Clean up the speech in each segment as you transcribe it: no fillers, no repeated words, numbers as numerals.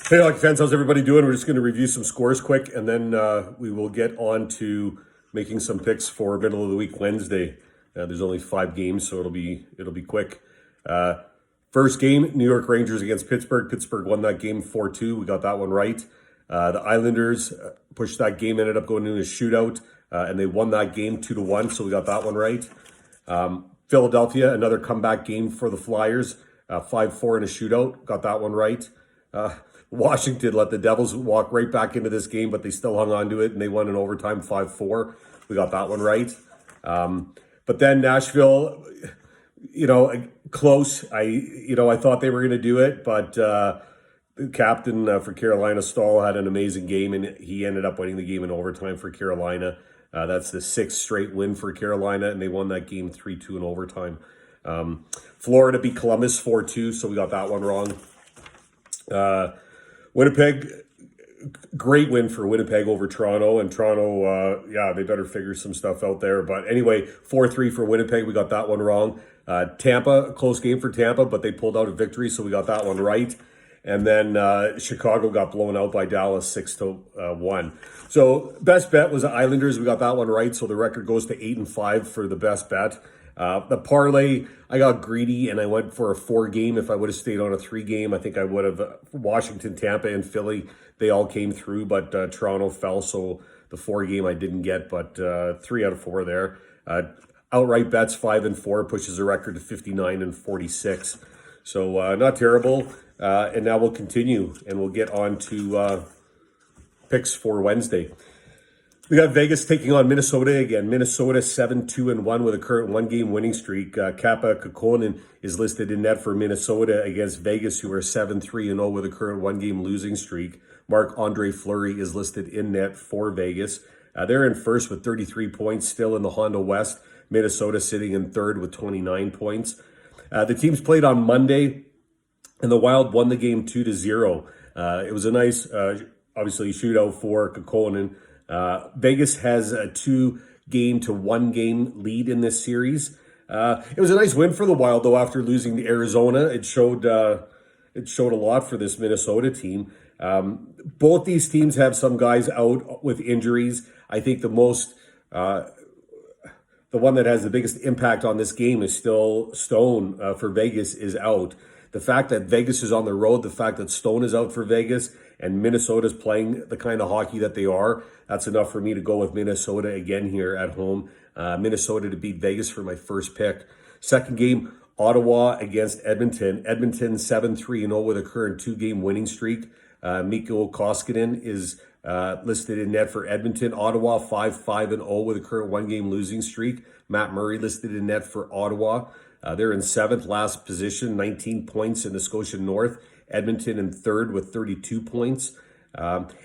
Hey, Hockey fans, how's everybody doing? We're just going to review some scores quick, and then we will get on to making some picks for middle of the week Wednesday. There's only 5 games, so it'll be quick. First game, New York Rangers against Pittsburgh. Pittsburgh won that game 4-2. We got that one right. The Islanders pushed that game, ended up going into a shootout, and they won that game 2-1. So we got that one right. Philadelphia, another comeback game for the Flyers, 5-4 in a shootout. Got that one right. Washington let the Devils walk right back into this game, but they still hung on to it, and they won in overtime 5-4. We got that one right. But then Nashville, close. I thought they were going to do it, but the captain for Carolina, Stahl, had an amazing game, and he ended up winning the game in overtime for Carolina. That's the 6th straight win for Carolina, and they won that game 3-2 in overtime. Florida beat Columbus 4-2, so we got that one wrong. Winnipeg, great win for Winnipeg over Toronto, and Toronto, they better figure some stuff out there. But anyway, 4-3 for Winnipeg, we got that one wrong. Tampa, close game for Tampa, but they pulled out a victory, so we got that one right. And then Chicago got blown out by Dallas 6-1. So best bet was the Islanders. We got that one right, so the record goes to 8-5 for the best bet. The parlay, I got greedy and I went for a 4-game. If I would have stayed on a 3-game, I think I would have. Washington, Tampa, and Philly, they all came through, but Toronto fell, so the 4-game I didn't get, but 3 out of 4 there. Outright bets 5-4 pushes the record to 59-46. So not terrible. And now we'll continue and we'll get on to picks for Wednesday. We got Vegas taking on Minnesota again. Minnesota 7-2-1 with a current 1-game winning streak. Kappa Kokkonen is listed in net for Minnesota against Vegas, who are 7-3-0 with a current 1-game losing streak. Marc-Andre Fleury is listed in net for Vegas. They're in first with 33 points, still in the Honda West. Minnesota sitting in third with 29 points. The teams played on Monday, and the Wild won the game 2-0. It was a nice, obviously, shootout for Kokkonen. Vegas has a 2-game to 1-game lead in this series. It was a nice win for the Wild, though, after losing to Arizona. It showed a lot for this Minnesota team. Both these teams have some guys out with injuries. I think the one that has the biggest impact on this game is still Stone for Vegas is out. The fact that Vegas is on the road, the fact that Stone is out for Vegas, and Minnesota's playing the kind of hockey that they are, that's enough for me to go with Minnesota again here at home. Minnesota to beat Vegas for my first pick. Second game, Ottawa against Edmonton. Edmonton 7-3-0 with a current 2-game winning streak. Mikko Koskinen is listed in net for Edmonton. Ottawa 5-5-0 with a current 1-game losing streak. Matt Murray listed in net for Ottawa. They're in 7th, last position, 19 points in the Scotia North. Edmonton in 3rd with 32 points.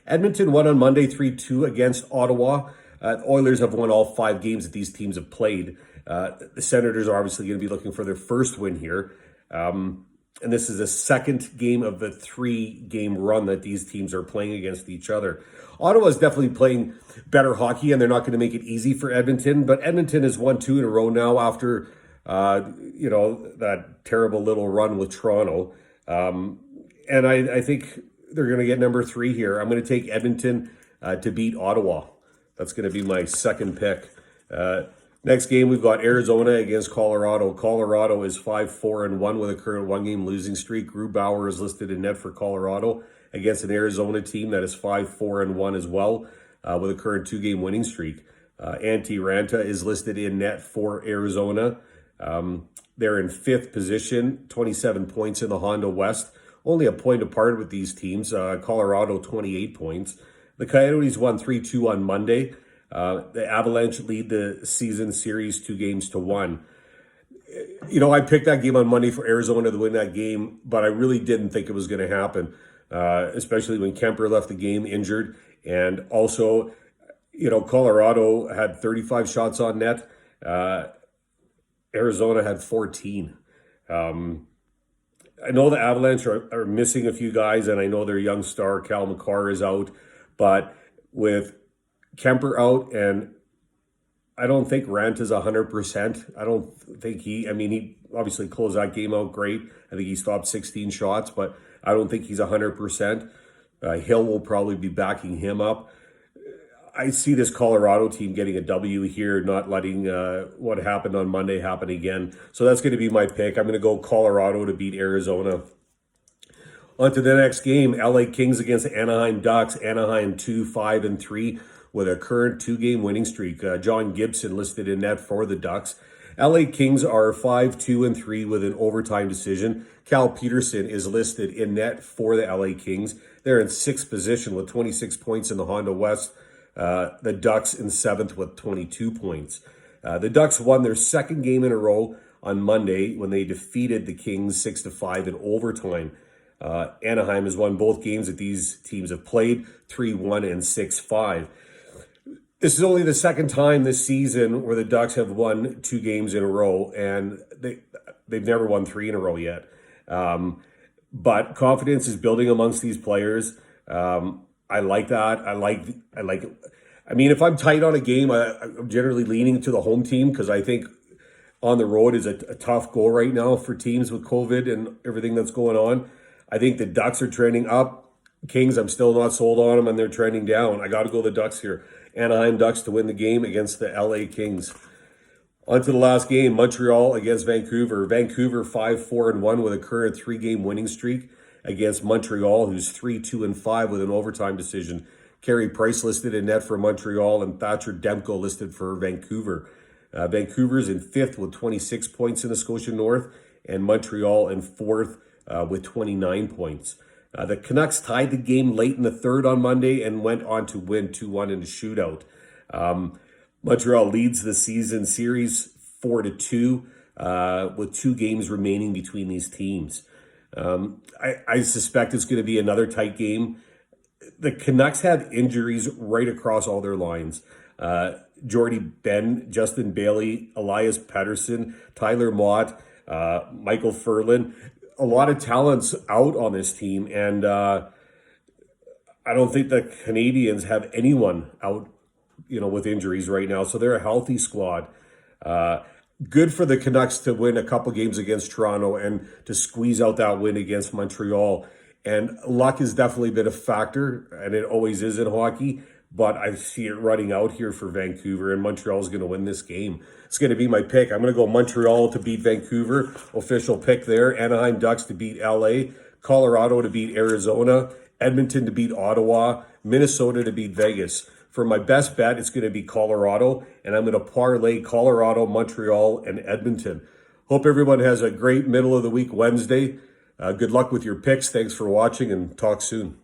Edmonton won on Monday 3-2 against Ottawa. Oilers have won all 5 games that these teams have played. The Senators are obviously going to be looking for their first win here. And this is the second game of the 3-game run that these teams are playing against each other. Ottawa is definitely playing better hockey, and they're not going to make it easy for Edmonton. But Edmonton has won 2 in a row now after that terrible little run with Toronto. And I think they're going to get number 3 here. I'm going to take Edmonton to beat Ottawa. That's going to be my second pick. Next game, we've got Arizona against Colorado. Colorado is 5-4-1 with a current 1-game losing streak. Grubauer is listed in net for Colorado against an Arizona team that is 5-4-1 as well with a current 2-game winning streak. Antti Ranta is listed in net for Arizona. They're in 5th position, 27 points in the Honda West. Only a point apart with these teams. Colorado, 28 points. The Coyotes won 3-2 on Monday. The Avalanche lead the season series 2-1. I picked that game on Monday for Arizona to win that game, but I really didn't think it was going to happen, especially when Kemper left the game injured. And also, Colorado had 35 shots on net. Arizona had 14. I know the Avalanche are missing a few guys, and I know their young star, Cal McCarr, is out. But with Kemper out, and I don't think Rant is 100%. I don't think he obviously closed that game out great. I think he stopped 16 shots, but I don't think he's 100%. Hill will probably be backing him up. I see this Colorado team getting a W here, not letting what happened on Monday happen again. So that's going to be my pick. I'm going to go Colorado to beat Arizona. On to the next game, LA Kings against Anaheim Ducks. Anaheim 2-5-3 with a current 2-game winning streak. John Gibson listed in net for the Ducks. LA Kings are 5-2-3 with an overtime decision. Cal Peterson is listed in net for the LA Kings. They're in 6th position with 26 points in the Honda West. The Ducks in 7th with 22 points. The Ducks won their 2nd game in a row on Monday when they defeated the Kings 6-5 in overtime. Anaheim has won both games that these teams have played, 3-1 and 6-5. This is only the 2nd time this season where the Ducks have won 2 games in a row, and they've never won 3 in a row yet. But confidence is building amongst these players. I like that. I mean, if I'm tight on a game, I'm generally leaning to the home team because I think on the road is a tough go right now for teams with COVID and everything that's going on. I think the Ducks are trending up. Kings, I'm still not sold on them, and they're trending down. I got to go the Ducks here. Anaheim Ducks to win the game against the LA Kings. On to the last game, Montreal against Vancouver. Vancouver 5-4-1 with a current 3-game winning streak against Montreal, who's 3-2-5 with an overtime decision. Carey Price listed in net for Montreal and Thatcher Demko listed for Vancouver. Vancouver's in 5th with 26 points in the Scotia North, and Montreal in 4th with 29 points. The Canucks tied the game late in the 3rd on Monday and went on to win 2-1 in a shootout. Montreal leads the season series 4-2 with 2 games remaining between these teams. I suspect it's going to be another tight game. The Canucks have injuries right across all their lines. Jordy Ben, Justin Bailey, Elias Pettersson, Tyler Mott, Michael Ferland. A lot of talents out on this team, and I don't think the Canadians have anyone out, with injuries right now. So they're a healthy squad. Good for the Canucks to win a couple games against Toronto and to squeeze out that win against Montreal. And luck has definitely been a factor, and it always is in hockey. But I see it running out here for Vancouver, and Montreal is going to win this game. It's going to be my pick. I'm going to go Montreal to beat Vancouver. Official pick there. Anaheim Ducks to beat LA. Colorado to beat Arizona. Edmonton to beat Ottawa. Minnesota to beat Vegas. For my best bet, it's going to be Colorado, and I'm going to parlay Colorado, Montreal, and Edmonton. Hope everyone has a great middle of the week Wednesday. Good luck with your picks. Thanks for watching, and talk soon.